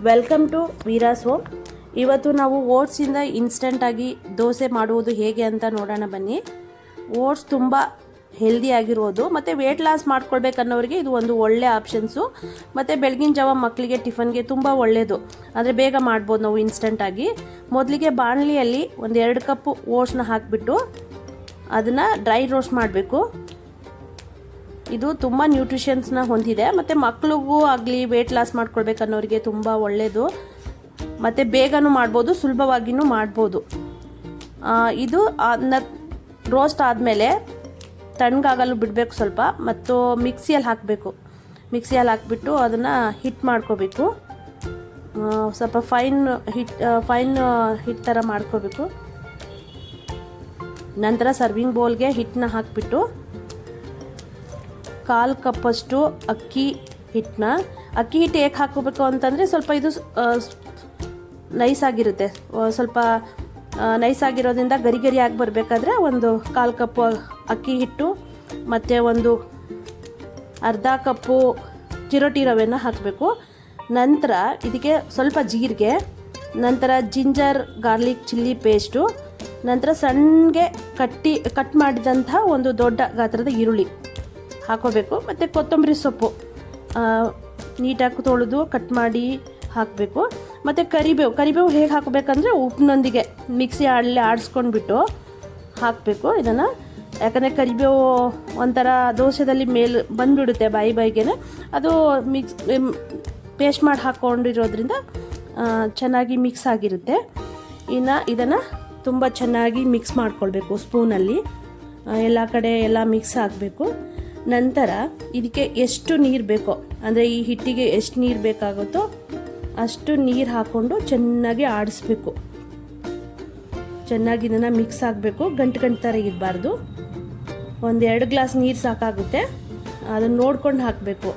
Welcome to ವೀರಾಸ್ home. ಇವತ್ತು ನಾವು ಓಟ್ಸಿಂದ ಇನ್ಸ್ಟೆಂಟಾಗಿ ದೋಸೆ ಮಾಡುವುದು ಹೇಗೆ ಅಂತ ನೋಡೋಣ ಬನ್ನಿ. ಓಟ್ಸ್ ತುಂಬ ಹೆಲ್ದಿಯಾಗಿರೋದು ಮತ್ತು ವೆಯ್ಟ್ ಲಾಸ್ ಮಾಡ್ಕೊಳ್ಬೇಕನ್ನೋರಿಗೆ ಇದು ಒಂದು ಒಳ್ಳೆ ಆಪ್ಷನ್ಸು. ಮತ್ತು ಬೆಳಗಿನ ಜಾವ ಮಕ್ಕಳಿಗೆ ಟಿಫನ್ಗೆ ತುಂಬ ಒಳ್ಳೆಯದು, ಅಂದರೆ ಬೇಗ ಮಾಡ್ಬೋದು ನಾವು ಇನ್ಸ್ಟೆಂಟಾಗಿ. ಮೊದಲಿಗೆ ಬಾಣಲಿಯಲ್ಲಿ ಒಂದು 2 ಕಪ್ ಓಟ್ಸ್ನ ಹಾಕಿಬಿಟ್ಟು ಅದನ್ನು ಡ್ರೈ ರೋಸ್ಟ್ ಮಾಡಬೇಕು. ಇದು ತುಂಬ ನ್ಯೂಟ್ರಿಷನ್ಸ್ನ ಹೊಂದಿದೆ ಮತ್ತು ಮಕ್ಕಳಿಗೂ ಆಗಲಿ ವೆಯ್ಟ್ ಲಾಸ್ ಮಾಡ್ಕೊಳ್ಬೇಕನ್ನೋರಿಗೆ ತುಂಬ ಒಳ್ಳೆಯದು ಮತ್ತು ಬೇಗನೂ ಮಾಡ್ಬೋದು, ಸುಲಭವಾಗಿಯೂ ಮಾಡ್ಬೋದು. ಇದು ರೋಸ್ಟ್ ಆದಮೇಲೆ ತಣ್ಣಗಾಗಲು ಬಿಡಬೇಕು ಸ್ವಲ್ಪ, ಮತ್ತು ಮಿಕ್ಸಿಯಲ್ಲಿ ಹಾಕಬೇಕು. ಮಿಕ್ಸಿಯಲ್ಲಿ ಹಾಕಿಬಿಟ್ಟು ಅದನ್ನು ಹಿಟ್ ಮಾಡ್ಕೋಬೇಕು. ಸ್ವಲ್ಪ ಫೈನ್ ಹಿಟ್ ಥರ ಮಾಡ್ಕೋಬೇಕು. ನಂತರ ಸರ್ವಿಂಗ್ ಬೌಲ್ಗೆ ಹಿಟ್ಟನ್ನ ಹಾಕಿಬಿಟ್ಟು 1/4 ಕಪ್ಪಷ್ಟು ಅಕ್ಕಿ ಹಿಟ್ಟು ಏಕೆ ಹಾಕೋಬೇಕು ಅಂತಂದರೆ ಸ್ವಲ್ಪ ಇದು ನೈಸಾಗಿರುತ್ತೆ. ಸ್ವಲ್ಪ ನೈಸಾಗಿರೋದ್ರಿಂದ ಗರಿ ಗರಿ ಆಗಿ ಬರಬೇಕಾದ್ರೆ ಒಂದು 1/4 ಕಪ್ಪು ಅಕ್ಕಿ ಹಿಟ್ಟು ಮತ್ತು ಒಂದು ಅರ್ಧ ಕಪ್ಪು ಚಿರೋಟಿ ರವೆನ ಹಾಕಬೇಕು. ನಂತರ ಇದಕ್ಕೆ ಸ್ವಲ್ಪ ಜೀರಿಗೆ, ನಂತರ ಜಿಂಜರ್ ಗಾರ್ಲಿಕ್ ಚಿಲ್ಲಿ ಪೇಸ್ಟು, ನಂತರ ಸಣ್ಣಗೆ ಕಟ್ ಮಾಡಿದಂಥ ಒಂದು ದೊಡ್ಡ ಗಾತ್ರದ ಈರುಳ್ಳಿ ಹಾಕೋಬೇಕು. ಮತ್ತು ಕೊತ್ತಂಬರಿ ಸೊಪ್ಪು ನೀಟಾಗಿ ತೊಳೆದು ಕಟ್ ಮಾಡಿ ಹಾಕಬೇಕು. ಮತ್ತು ಕರಿಬೇವು ಹೇಗೆ ಹಾಕಬೇಕಂದ್ರೆ ಉಪ್ಪಿನೊಂದಿಗೆ ಮಿಕ್ಸಿಯಲ್ಲಿ ಆಡಿಸ್ಕೊಂಡ್ಬಿಟ್ಟು ಹಾಕಬೇಕು ಇದನ್ನು. ಯಾಕಂದರೆ ಕರಿಬೇವು ಒಂಥರ ದೋಸೆದಲ್ಲಿ ಮೇಲೆ ಬಂದುಬಿಡುತ್ತೆ ಬಾಯಿಗೆ, ಅದು ಪೇಸ್ಟ್ ಮಾಡಿ ಹಾಕ್ಕೊಂಡಿರೋದ್ರಿಂದ ಚೆನ್ನಾಗಿ ಮಿಕ್ಸ್ ಆಗಿರುತ್ತೆ. ಇನ್ನು ಇದನ್ನು ತುಂಬ ಚೆನ್ನಾಗಿ ಮಿಕ್ಸ್ ಮಾಡ್ಕೊಳ್ಬೇಕು ಸ್ಪೂನಲ್ಲಿ, ಎಲ್ಲ ಕಡೆ ಎಲ್ಲ ಮಿಕ್ಸ್ ಆಗಬೇಕು. ನಂತರ ಇದಕ್ಕೆ ಎಷ್ಟು ನೀರು ಬೇಕೋ, ಅಂದರೆ ಈ ಹಿಟ್ಟಿಗೆ ಎಷ್ಟು ನೀರು ಬೇಕಾಗುತ್ತೋ ಅಷ್ಟು ನೀರು ಹಾಕ್ಕೊಂಡು ಚೆನ್ನಾಗಿ ಆಡಿಸ್ಬೇಕು. ಚೆನ್ನಾಗಿ ಇದನ್ನು ಮಿಕ್ಸ್ ಆಗಬೇಕು, ಗಂಟು ಥರ ಇರಬಾರ್ದು. 1-2 ಗ್ಲಾಸ್ ನೀರು ಸಾಕಾಗುತ್ತೆ. ಅದನ್ನು ನೋಡ್ಕೊಂಡು ಹಾಕಬೇಕು,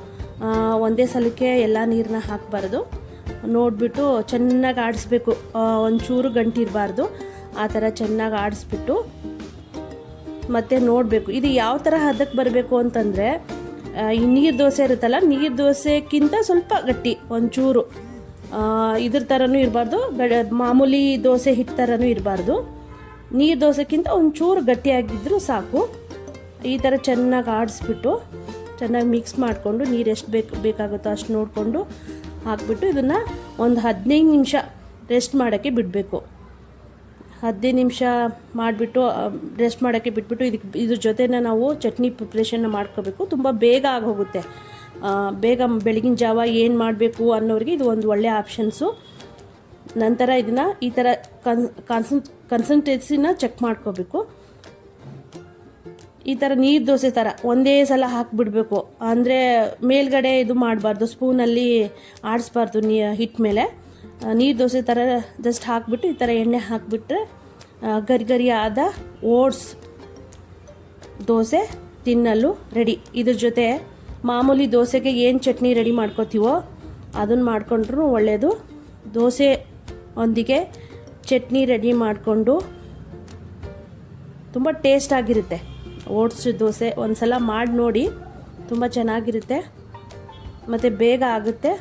ಒಂದೇ ಸಲಕ್ಕೆ ಎಲ್ಲ ನೀರನ್ನ ಹಾಕಬಾರ್ದು. ನೋಡಿಬಿಟ್ಟು ಚೆನ್ನಾಗಿ ಆಡಿಸ್ಬೇಕು, ಒಂಚೂರು ಗಂಟಿರಬಾರ್ದು. ಆ ಥರ ಚೆನ್ನಾಗಿ ಆಡಿಸ್ಬಿಟ್ಟು ಮತ್ತು ನೋಡಬೇಕು ಇದು ಯಾವ ಥರ ಹದಕ್ಕೆ ಬರಬೇಕು ಅಂತಂದರೆ, ಈ ನೀರು ದೋಸೆ ಇರುತ್ತಲ್ಲ, ನೀರು ದೋಸೆಕ್ಕಿಂತ ಸ್ವಲ್ಪ ಗಟ್ಟಿ, ಒಂಚೂರು ಇದ್ರ ಥರನೂ ಇರಬಾರ್ದು, ಮಾಮೂಲಿ ದೋಸೆ ಹಿಟ್ಟು ಥರನೂ ಇರಬಾರ್ದು. ನೀರು ದೋಸೆಕ್ಕಿಂತ ಒಂಚೂರು ಗಟ್ಟಿಯಾಗಿದ್ದರೂ ಸಾಕು. ಈ ಥರ ಚೆನ್ನಾಗಿ ಆಡಿಸ್ಬಿಟ್ಟು ಚೆನ್ನಾಗಿ ಮಿಕ್ಸ್ ಮಾಡಿಕೊಂಡು ನೀರು ಎಷ್ಟು ಬೇಕಾಗುತ್ತೋ ಅಷ್ಟು ನೋಡಿಕೊಂಡು ಹಾಕ್ಬಿಟ್ಟು ಇದನ್ನು ಒಂದು 15 ನಿಮಿಷ ರೆಸ್ಟ್ ಮಾಡೋಕ್ಕೆ ಬಿಡಬೇಕು. 15 ನಿಮಿಷ ಮಾಡಿಬಿಟ್ಟು ರೆಸ್ಟ್ ಮಾಡೋಕ್ಕೆ ಬಿಟ್ಬಿಟ್ಟು ಇದ್ರ ಜೊತೆನ ನಾವು ಚಟ್ನಿ ಪ್ರಿಪ್ರೇಷನ್ನ ಮಾಡ್ಕೋಬೇಕು. ತುಂಬ ಬೇಗ ಆಗೋಗುತ್ತೆ. ಬೇಗ ಬೆಳಗಿನ ಜಾವ ಏನು ಮಾಡಬೇಕು ಅನ್ನೋರಿಗೆ ಇದು ಒಂದು ಒಳ್ಳೆಯ ಆಪ್ಷನ್ಸು. ನಂತರ ಇದನ್ನು ಈ ಥರ ಕನ್ಸಂಟೆನ್ಸಿನ ಚೆಕ್ ಮಾಡ್ಕೋಬೇಕು. ಈ ಥರ ನೀರು ದೋಸೆ ಥರ ಒಂದೇ ಸಲ ಹಾಕಿಬಿಡ್ಬೇಕು, ಅಂದರೆ ಮೇಲ್ಗಡೆ ಇದು ಮಾಡಬಾರ್ದು, ಸ್ಪೂನಲ್ಲಿ ಆಡಿಸ್ಬಾರ್ದು ಹಿಟ್ಟು ಮೇಲೆ. ನೀರು ದೋಸೆ ಥರ ಜಸ್ಟ್ ಹಾಕಿಬಿಟ್ಟು ಈ ಥರ ಎಣ್ಣೆ ಹಾಕಿಬಿಟ್ರೆ ಗರಿ ಆದ ಓಟ್ಸ್ ದೋಸೆ ತಿನ್ನಲು ರೆಡಿ. ಇದ್ರ ಜೊತೆ ಮಾಮೂಲಿ ದೋಸೆಗೆ ಏನು ಚಟ್ನಿ ರೆಡಿ ಮಾಡ್ಕೋತೀವೋ ಅದನ್ನು ಮಾಡ್ಕೊಂಡ್ರೂ ಒಳ್ಳೆಯದು. ದೋಸೆ ಒಂದಿಗೆ ಚಟ್ನಿ ರೆಡಿ ಮಾಡಿಕೊಂಡು ತುಂಬ ಟೇಸ್ಟಾಗಿರುತ್ತೆ ಓಟ್ಸ್ ದೋಸೆ. ಒಂದು ಸಲ ಮಾಡಿ ನೋಡಿ, ತುಂಬ ಚೆನ್ನಾಗಿರುತ್ತೆ ಮತ್ತು ಬೇಗ ಆಗುತ್ತೆ.